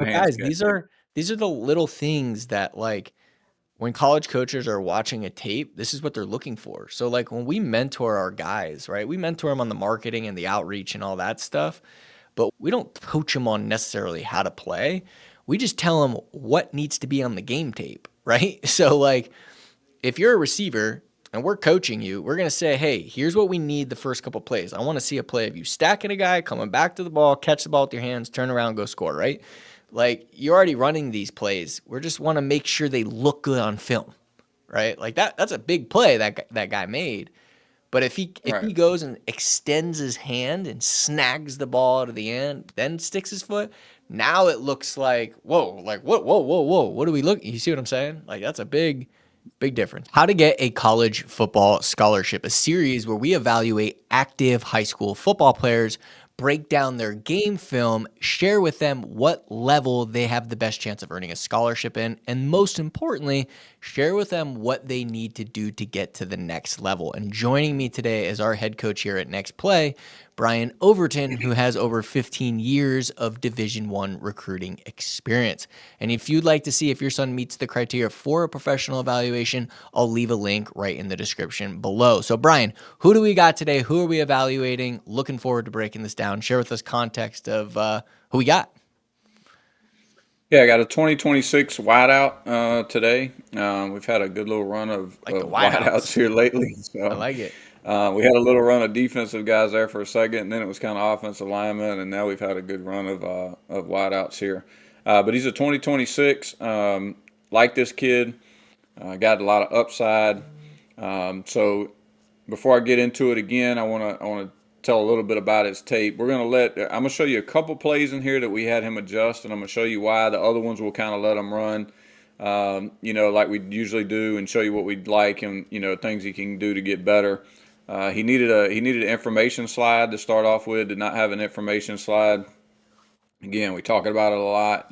But Hands guys, good. these are the little things that like when college coaches are watching a tape, this is what they're looking for. So like when we mentor our guys, right? We mentor them on the marketing and the outreach and all that stuff, but we don't coach them on necessarily how to play. We just tell them what needs to be on the game tape, right? So like if you're a receiver and we're coaching you, we're going to say, hey, here's what we need the first couple plays. I want to see a play of you stacking a guy, coming back to the ball, catch the ball with your hands, turn around, go score, right? Like you're already running these plays. We just want to make sure they look good on film, right? Like that's a big play that guy made. But if he Right. goes and extends his hand and snags the ball to the end, then sticks his foot, now it looks like whoa, like whoa, what do we look? You see what I'm saying? Like that's a big difference. How to Get a College Football Scholarship, a series where we evaluate active high school football players, break down their game film, share with them what level they have the best chance of earning a scholarship in, and most importantly, share with them what they need to do to get to the next level. And joining me today is our head coach here at Next Play, Brian Overton, who has over 15 years of Division One recruiting experience. And if you'd like to see if your son meets the criteria for a professional evaluation, I'll leave a link right in the description below. So, Brian, who do we got today? Who are we evaluating? Looking forward to breaking this down. Share with us context of who we got. Yeah, I got a 2026 wideout today. We've had a good little run Like the of wideouts wideouts. here lately. I So like it. we had a little run of defensive guys there for a second, and then it was kind of offensive linemen, and now we've had a good run of wideouts here. But he's a 2026. Like this kid, got a lot of upside. So before I get into it again, I want to tell a little bit about his tape. I'm gonna show you a couple plays in here that we had him adjust, and I'm gonna show you why. The other ones we'll kind of let him run, like we usually do, and show you what we'd like and things he can do to get better. He needed an information slide to start off with. Did not have an information slide. Again, we talk about it a lot.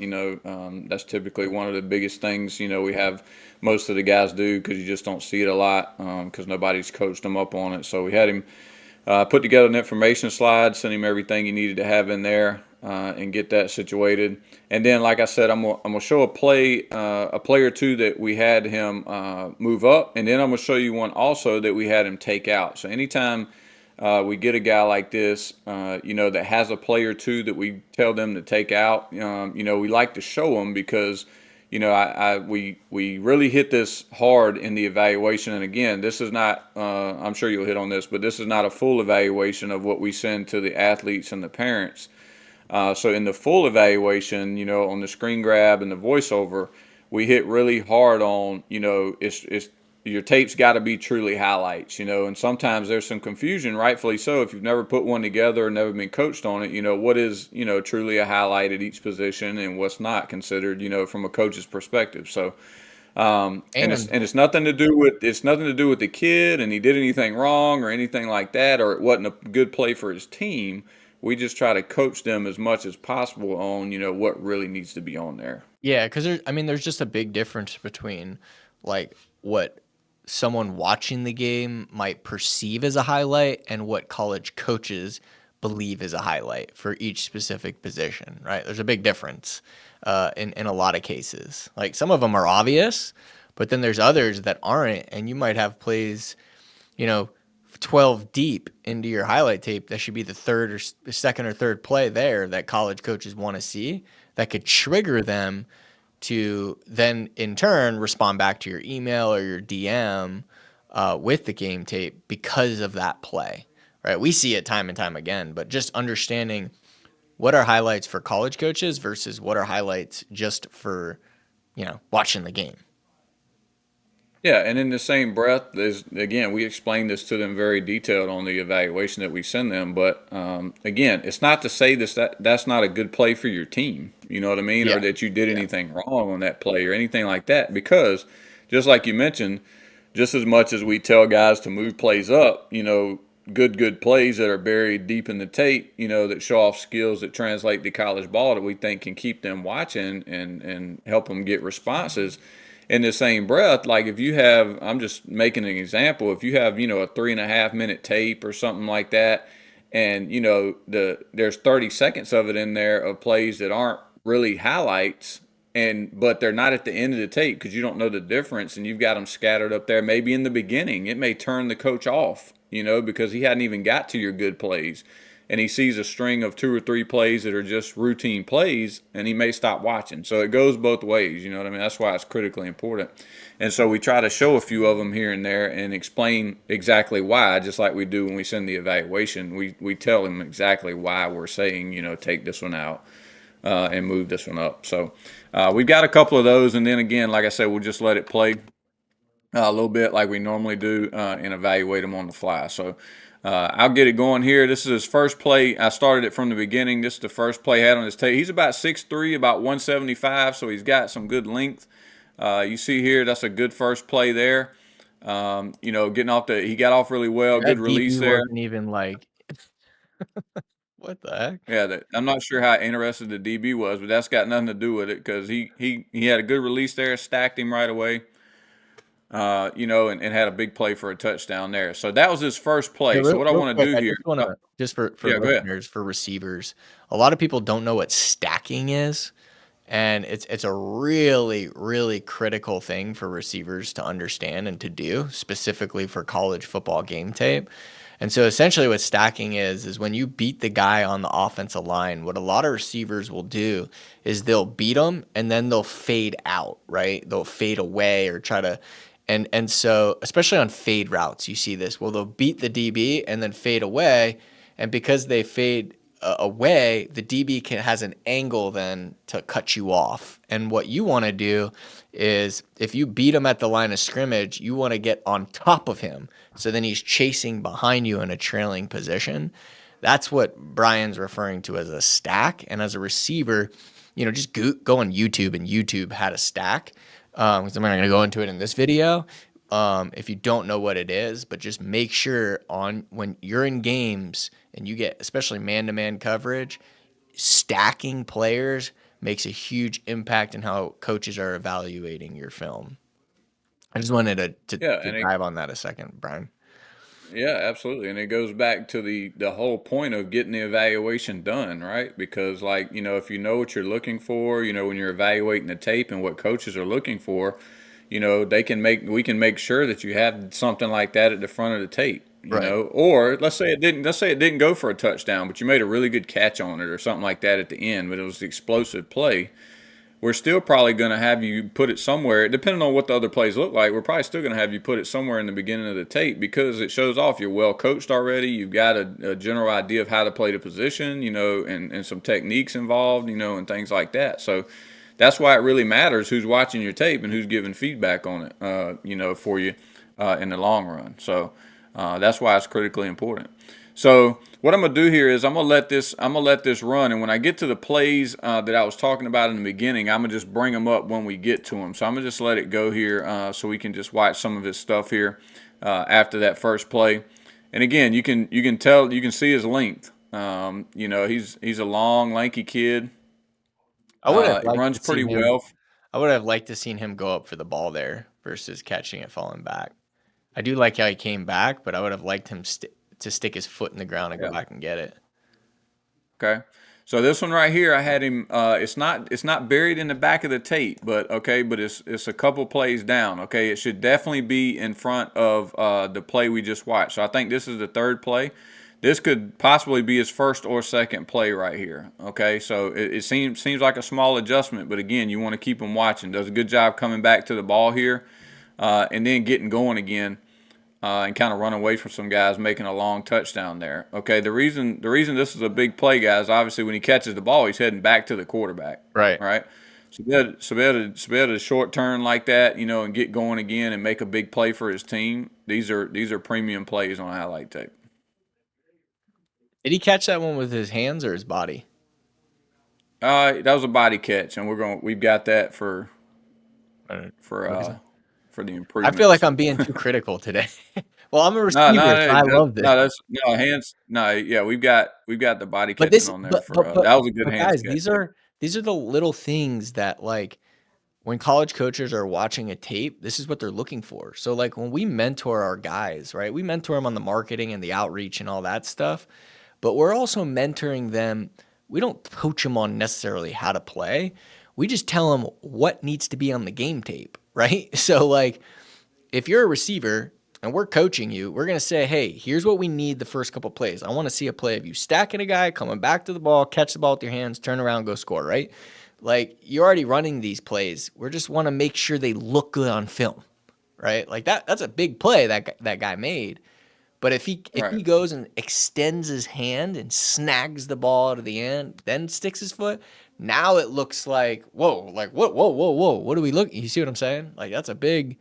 That's typically one of the biggest things. We have most of the guys do because you just don't see it a lot because nobody's coached them up on it. So we had him put together an information slide, sent him everything he needed to have in there, and get that situated. And then, like I said, I'm gonna show a play or two that we had him move up, and then I'm gonna show you one also that we had him take out. So anytime we get a guy like this, that has a play or two that we tell them to take out, we like to show them because we really hit this hard in the evaluation. And again, this is not, I'm sure you'll hit on this, but this is not a full evaluation of what we send to the athletes and the parents. So in the full evaluation, on the screen grab and the voiceover, we hit really hard on, it's your tape's got to be truly highlights, and sometimes there's some confusion, rightfully so, if you've never put one together or never been coached on it, what is, truly a highlight at each position and what's not considered, from a coach's perspective. So, and it's And and it's nothing to do with the kid and he did anything wrong or anything like that, or it wasn't a good play for his team. We just try to coach them as much as possible on, what really needs to be on there. yeah, because there's just a big difference between like what someone watching the game might perceive as a highlight and what college coaches believe is a highlight for each specific position, right? There's a big difference in a lot of cases. Like some of them are obvious, but then there's others that aren't, and you might have plays, you know, 12 deep into your highlight tape that should be the third or second or third play there that college coaches want to see that could trigger them to then in turn respond back to your email or your DM with the game tape because of that play, right? We see it time and time again, but just understanding what are highlights for college coaches versus what are highlights just for, watching the game. Yeah, and in the same breath, again, we explain this to them very detailed on the evaluation that we send them. But again, it's not to say that's not a good play for your team. You know what I mean, or Yeah. that you did Yeah. anything wrong on that play or anything like that. Because just like you mentioned, just as much as we tell guys to move plays up, good plays that are buried deep in the tape, that show off skills that translate to college ball that we think can keep them watching and help them get responses. In the same breath, like if you have, I'm just making an example, if you have, a 3.5 minute tape or something like that, and there's 30 seconds of it in there of plays that aren't really highlights, but they're not at the end of the tape because you don't know the difference, and you've got them scattered up there. Maybe in the beginning, it may turn the coach off, because he hadn't even got to your good plays, and he sees a string of 2 or 3 plays that are just routine plays, and he may stop watching. So it goes both ways. You know what I mean? That's why it's critically important. And so we try to show a few of them here and there and explain exactly why, just like we do when we send the evaluation. We tell them exactly why we're saying, take this one out and move this one up. So we've got a couple of those, and then again, like I said, we'll just let it play a little bit like we normally do and evaluate them on the fly. So I'll get it going here. This is his first play. I started it from the beginning. This is the first play he had on his tape. He's about 6'3", about 175, so he's got some good length. You see here, that's a good first play there. Getting off he got off really well. Good That release DB there. wasn't even like, what the heck? Yeah, I'm not sure how interested the DB was, but that's got nothing to do with it because he had a good release there, stacked him right away, and had a big play for a touchdown there. So that was his first Yeah, play. So what I real want to quick, do I here, just want to just for yeah, go ahead. listeners, for receivers, a lot of people don't know what stacking is, and it's a really really critical thing for receivers to understand and to do, specifically for college football game tape. And so essentially what stacking is when you beat the guy on the offensive line, what a lot of receivers will do is they'll beat them and then they'll fade out, right? They'll fade away or try to, and so especially on fade routes, you see this. Well, they'll beat the DB and then fade away, and because they fade away, the DB has an angle then to cut you off. And what you want to do is if you beat him at the line of scrimmage, you want to get on top of him. So then he's chasing behind you in a trailing position. That's what Brian's referring to as a stack. And as a receiver, just go on YouTube, and YouTube had a stack. Because I'm not going to go into it in this video. If you don't know what it is, but just make sure when you're in games and you get especially man-to-man coverage, stacking players makes a huge impact in how coaches are evaluating your film. I just wanted Yeah, to dive on that a second, Brian. yeah, absolutely. And it goes back to the whole point of getting the evaluation done, right? Because if you know what you're looking for, when you're evaluating the tape and what coaches are looking for, we can make sure that you have something like that at the front of the tape, Right. or let's say it didn't go for a touchdown, but you made a really good catch on it or something like that at the end, but it was the explosive play. We're still probably going to have you put it somewhere, depending on what the other plays look like. We're probably still going to have you put it somewhere in the beginning of the tape because it shows off you're well coached already. You've got a general idea of how to play the position, and some techniques involved, and things like that. So that's why it really matters who's watching your tape and who's giving feedback on it, for you in the long run. So that's why it's critically important. So what I'm gonna do here is I'm gonna let this run, and when I get to the plays that I was talking about in the beginning, I'm gonna just bring them up when we get to them. So I'm gonna just let it go here so we can just watch some of his stuff here after that first play. And again, you can see his length. He's a long, lanky kid. I would have It liked runs to see pretty him. well. I would have liked to seen him go up for the ball there versus catching it falling back. I do like how he came back, but I would have liked him to stick his foot in the ground and go Yeah. back and get it. Okay. So this one right here, I had him. It's not buried in the back of the tape, but it's a couple plays down. Okay, it should definitely be in front of the play we just watched. So I think this is the third play. This could possibly be his first or second play right here. Okay, so it seems like a small adjustment, but again, you want to keep him watching. Does a good job coming back to the ball here, and then getting going again. And kind of run away from some guys making a long touchdown there. Okay, the reason this is a big play, guys, obviously when he catches the ball, he's heading back to the quarterback. Right. Right. So be able to short turn like that, and get going again and make a big play for his team. These are premium plays on highlight tape. Did he catch that one with his hands or his body? That was a body catch, and we've got that for What for is it? uh for the I feel like improvements. I'm being too critical today. Well, I'm a No, receiver, no, so I love this. no, that's no hands. No, yeah, we've got the body But catching this, on there but for but but that was a good but hands guys, catch. these are the little things that, like, when college coaches are watching a tape, this is what they're looking for. So like when we mentor our guys, right? We mentor them on the marketing and the outreach and all that stuff, but we're also mentoring them we don't coach them on necessarily how to play. We just tell them what needs to be on the game tape, right? So like if you're a receiver and we're coaching you, we're going to say, hey, here's what we need the first couple plays. I want to see a play of you stacking a guy, coming back to the ball, catch the ball with your hands, turn around, go score, right? Like you're already running these plays. We just want to make sure they look good on film, right? Like that's a big play that guy made. But if he Right. goes and extends his hand and snags the ball to the end, then sticks his foot, now it looks like whoa, like what, whoa, whoa, whoa, what do we look? You see what I'm saying? Like that's a big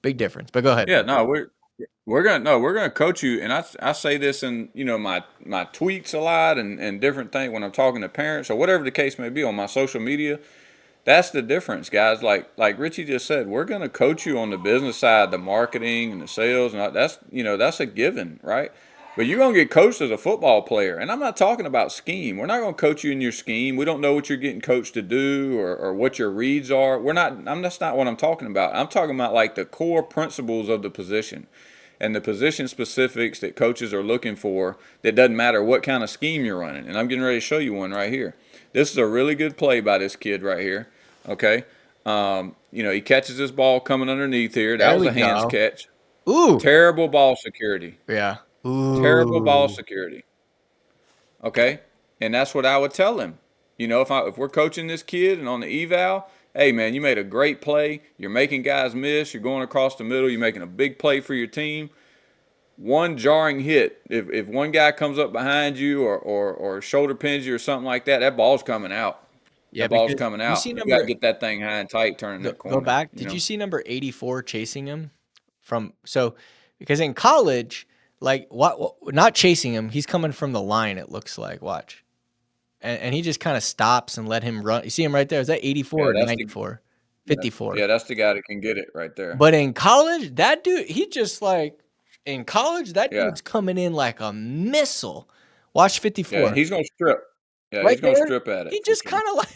difference. But go ahead. Yeah, no, we're gonna coach you, and I say this in my tweets a lot and different things when I'm talking to parents or whatever the case may be on my social media. That's the difference, guys. Like Richie just said, we're gonna coach you on the business side, the marketing and the sales, and that's a given, right? But you're gonna get coached as a football player, and I'm not talking about scheme. We're not gonna coach you in your scheme. We don't know what you're getting coached to do or what your reads are. We're not. That's not what I'm talking about. I'm talking about like the core principles of the position and the position specifics that coaches are looking for. That doesn't matter what kind of scheme you're running. And I'm getting ready to show you one right here. This is a really good play by this kid right here. Okay. He catches this ball coming underneath here. That There was we a hands go. catch. Ooh. Terrible ball security. Yeah. Terrible ball Ooh. security. Okay, and that's what I would tell him. If we're coaching this kid and on the eval, hey man, you made a great play. You're making guys miss. You're going across the middle. You're making a big play for your team. One jarring hit, if one guy comes up behind you or shoulder pins you or something like that, that ball's coming out. Yeah, That ball's because coming you out. see You got to number get that thing high and tight, turning that go corner. back. Did you see number 84 chasing him from because in college, like what not chasing him, he's coming from the line, it looks like. Watch. And he just kind of stops and let him run. You see him right there? Is that Yeah, 84 or that's the 94? yeah, 54. yeah, that's the guy that can get it right there. But in college, that dude, he just like in college, that Yeah, dude's coming in like a missile. Watch yeah, and 54. he's gonna strip. Yeah, Right he's gonna there. strip at it He for just sure. kind of like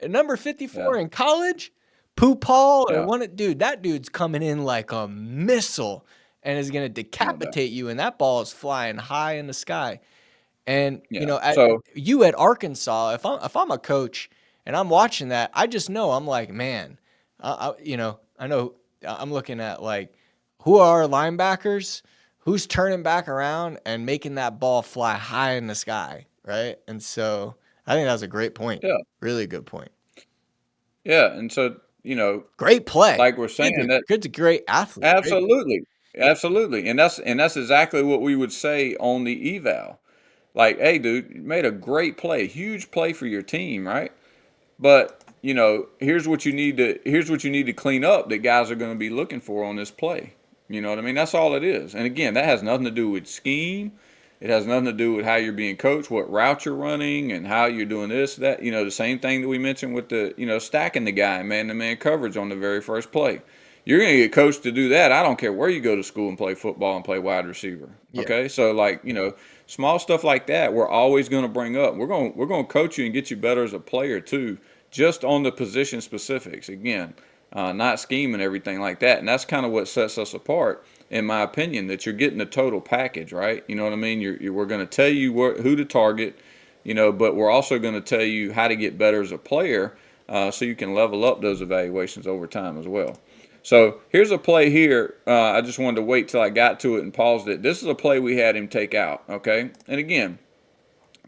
Yeah, number yeah, 54 in college, Pooh Paul or yeah, dude, that dude's coming in like a missile and is gonna no doubt. decapitate you, and that ball is flying high in the sky. And Yeah. at So you at Arkansas, if I'm a coach and I'm watching that, I just know I'm like, man, I know I'm looking at like who are our linebackers, who's turning back around and making that ball fly high in the sky, right? And so I think that's a great point, yeah, really good point. yeah, and so Great play. like we're saying that Kid's a great athlete. Great play. absolutely, absolutely, and that's exactly what we would say on the eval. Like, hey, dude, you made a great play, huge play for your team, right? But here's what you need to clean up that guys are going to be looking for on this play. You know what I mean? That's all it is. And again, that has nothing to do with scheme. It has nothing to do with how you're being coached, what route you're running, and how you're doing this, that. The same thing that we mentioned with the, stacking the guy man-to-man coverage on the very first play. You're going to get coached to do that. I don't care where you go to school and play football and play wide receiver. Yeah. Okay, so like small stuff like that, we're always going to bring up. We're going to coach you and get you better as a player too, just on the position specifics. Again, not scheme and everything like that. And that's kind of what sets us apart, in my opinion. That you're getting the total package, right? You know what I mean? We're going to tell you who to target, but we're also going to tell you how to get better as a player, so you can level up those evaluations over time as well. So here's a play here. I just wanted to wait till I got to it and paused it. This is a play we had him take out. Okay, and again,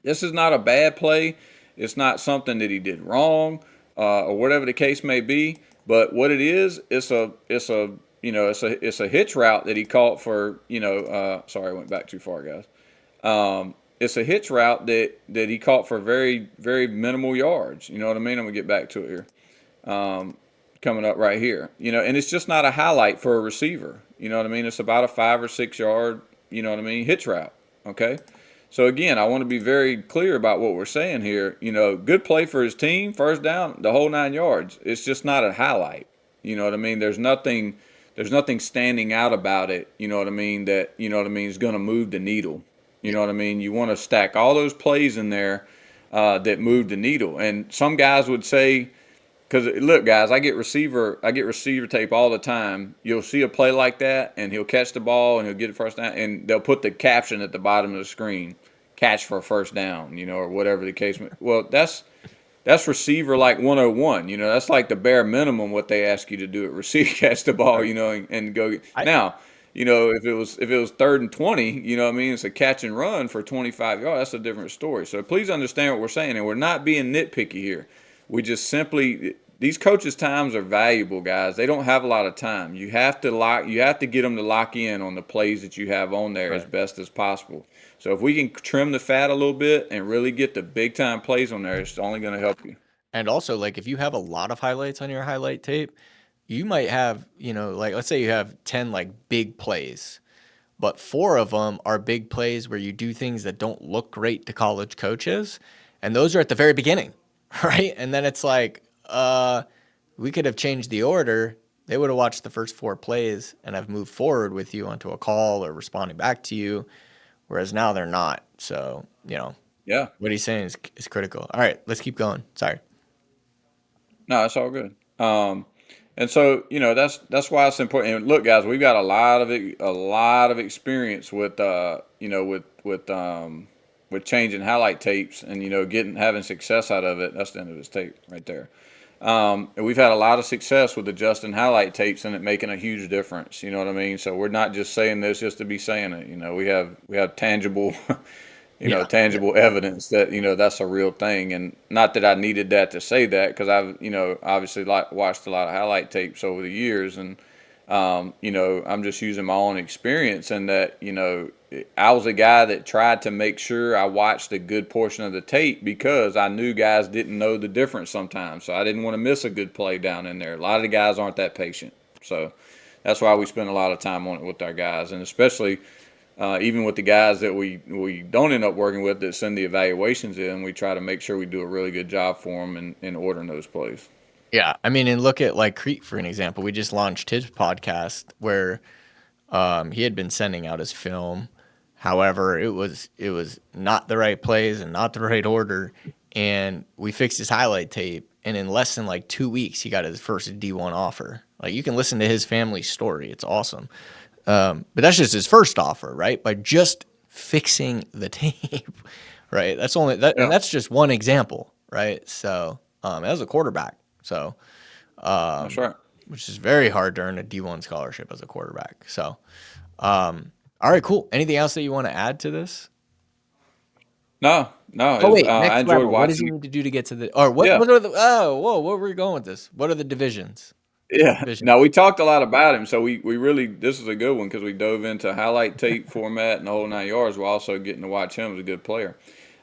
this is not a bad play. It's not something that he did wrong, or whatever the case may be. But what it is, it's a hitch route that he caught for. Sorry, I went back too far, guys. It's a hitch route that he caught for very, very minimal yards. You know what I mean? I'm gonna get back to it here. Coming up right here, and it's just not a highlight for a receiver. You know what I mean? It's about a 5 or 6 yard, hitch route. Okay. So again, I want to be very clear about what we're saying here. Good play for his team, first down, the whole 9 yards. It's just not a highlight. You know what I mean? There's nothing standing out about it. You know what I mean? That is going to move the needle. You know what I mean? You want to stack all those plays in there that move the needle. And some guys would say, because look, guys, I get receiver tape all the time. You'll see a play like that, and he'll catch the ball and he'll get it first down, and they'll put the caption at the bottom of the screen: catch for a first down, or whatever the case may. Well, that's receiver like 101. That's like the bare minimum what they ask you to do at receive, catch the ball, Right. and go. I Now, if it was 3rd and 20, what I mean, it's a catch and run for 25 yards. That's a different story. So please understand what we're saying, and we're not being nitpicky here. We just simply these coaches' times are valuable, guys. They don't have a lot of time. You have to lock. You have to get them to lock in on the plays that you have on there as right. best as possible. So if we can trim the fat a little bit and really get the big time plays on there, it's only going to help you. And also, like, if you have a lot of highlights on your highlight tape, you might have, like, let's say you have 10 like big plays, but 4 of them are big plays where you do things that don't look great to college coaches, and those are at the very beginning, right? And then it's like, we could have changed the order. They would have watched the first 4 plays and have moved forward with you onto a call or responding back to you, whereas now they're not. So, Yeah. what he's saying is critical. All right, let's keep going. Sorry. No, it's all good. And so that's why it's important. And look, guys, we've got a lot of experience with with changing highlight tapes and getting having success out of it. That's the end of his tape right there. And we've had a lot of success with adjusting highlight tapes and it making a huge difference. You know what I mean? So we're not just saying this just to be saying it. We have tangible Yeah. tangible evidence that that's a real thing. And not that I needed that to say that, because I've obviously watched a lot of highlight tapes over the years, and I'm just using my own experience, and that I was a guy that tried to make sure I watched a good portion of the tape because I knew guys didn't know the difference sometimes, so I didn't want to miss a good play down in there. A lot of the guys aren't that patient, so that's why we spend a lot of time on it with our guys, and especially even with the guys that we don't end up working with that send the evaluations in, we try to make sure we do a really good job for them in ordering those plays. Yeah. I mean, and look at like Crete for an example. We just launched his podcast where he had been sending out his film. However, it was not the right plays and not the right order. And we fixed his highlight tape. And in less than like 2 weeks, he got his first D1 offer. Like, you can listen to his family story. It's awesome. But that's just his first offer, right? By just fixing the tape, right? That's only that, and Yeah, that's just one example, right? So, as a quarterback, so that's right. which is very hard to earn a D1 scholarship as a quarterback. So, all right, cool. Anything else that you want to add to this? No, no, Oh wait, I next enjoyed level. What does he watching. need to do to get to the? Or what? Yeah, What are the? Oh, whoa, where were we going with this? What are the divisions? yeah. Division. Now we talked a lot about him, so we really this is a good one because we dove into highlight tape format and the whole 9 yards. We're also getting to watch him as a good player.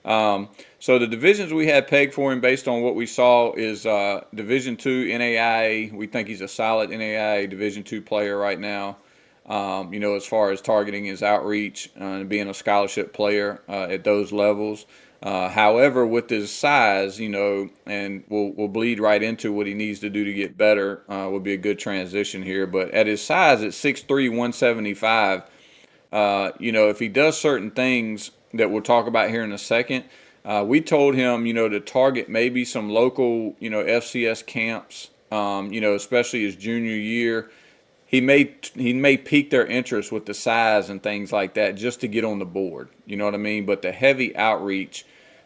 So the divisions we had pegged for him based on what we saw is Division two NAIA. We think he's a solid NAIA Division two player right now. As far as targeting his outreach and being a scholarship player at those levels. However, with his size, and we'll bleed right into what he needs to do to get better, will be a good transition here. But at his size, at 6'3", 175, if he does certain things that we'll talk about here in a second, we told him, to target maybe some local, FCS camps, especially his junior year. He may pique their interest with the size and things like that just to get on the board. You know what I mean? But the heavy outreach,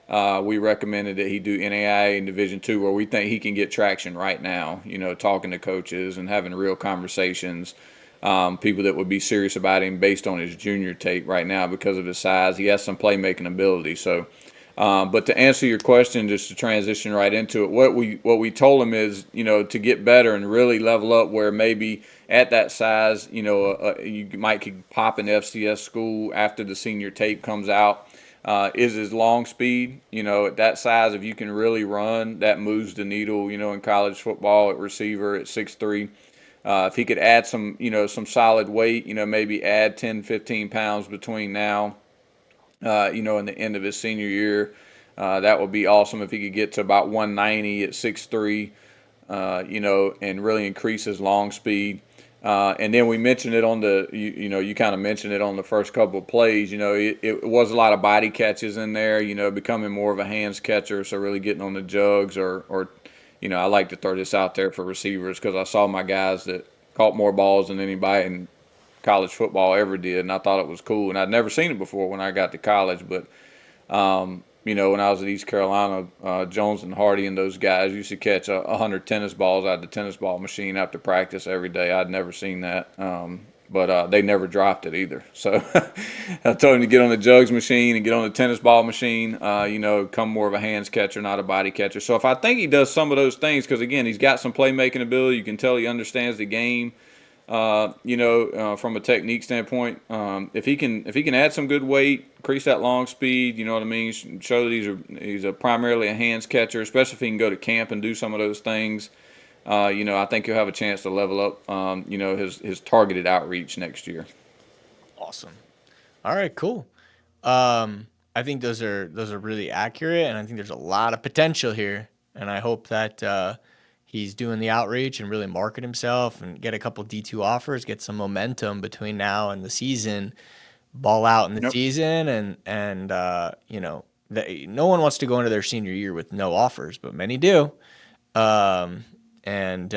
we recommended that he do NAIA in Division two, where we think he can get traction right now. Talking to coaches and having real conversations. People that would be serious about him based on his junior tape right now because of his size. He has some playmaking ability. So, but to answer your question, just to transition right into it, what we told him is, to get better and really level up, where maybe at that size, you might could pop an FCS school after the senior tape comes out. Is his long speed, at that size, if you can really run, that moves the needle, in college football at receiver at 6'3". If he could add some solid weight, maybe add 10, 15 pounds between now, and the end of his senior year, that would be awesome if he could get to about 190 at 6'3", and really increase his long speed. And then we mentioned it on you kind of mentioned it on the first couple of plays. It was a lot of body catches in there, becoming more of a hands catcher. So really getting on the jugs or I like to throw this out there for receivers because I saw my guys that caught more balls than anybody in college football ever did, and I thought it was cool. And I'd never seen it before when I got to college, but You know, when I was at East Carolina, Jones and Hardy and those guys used to catch 100 tennis balls out of the tennis ball machine after practice every day. I'd never seen that. But they never dropped it either. So I told him to get on the jugs machine and get on the tennis ball machine, you know, become more of a hands catcher, not a body catcher. So if I think he does some of those things, because again, he's got some playmaking ability, you can tell he understands the game. You know, from a technique standpoint, if he can add some good weight, increase that long speed, you know what I mean, show that he's primarily a hands catcher, especially if he can go to camp and do some of those things. You know, I think he'll have a chance to level up, you know, his targeted outreach next year. Awesome. All right, cool. I think those are really accurate, and I think there's a lot of potential here. And I hope that he's doing the outreach and really market himself and get a couple D2 offers, get some momentum between now and the season, ball out in the Yep. season, and you know, no one wants to go into their senior year with no offers, but many do. Um, and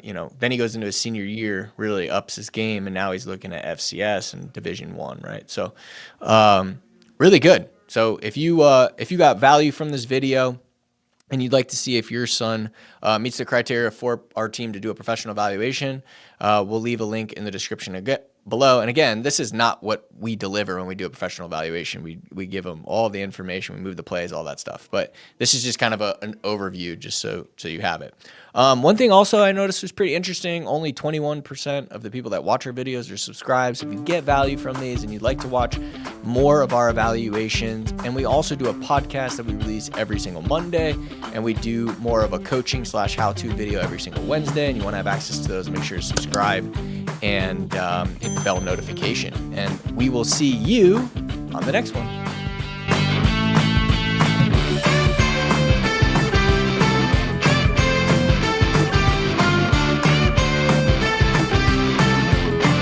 you know, then he goes into his senior year, really ups his game, and now he's looking at FCS and Division One, right? So, really good. So if you got value from this video and you'd like to see if your son meets the criteria for our team to do a professional evaluation, we'll leave a link in the description below. And again, this is not what we deliver when we do a professional evaluation. We give them all the information, we move the plays, all that stuff. But this is just kind of an overview, just so you have it. One thing also I noticed was pretty interesting. Only 21% of the people that watch our videos are subscribed. So if you get value from these and you'd like to watch more of our evaluations, and we also do a podcast that we release every single Monday, and we do more of a coaching / how-to video every single Wednesday, and you want to have access to those, make sure to subscribe and hit the bell notification. And we will see you on the next one.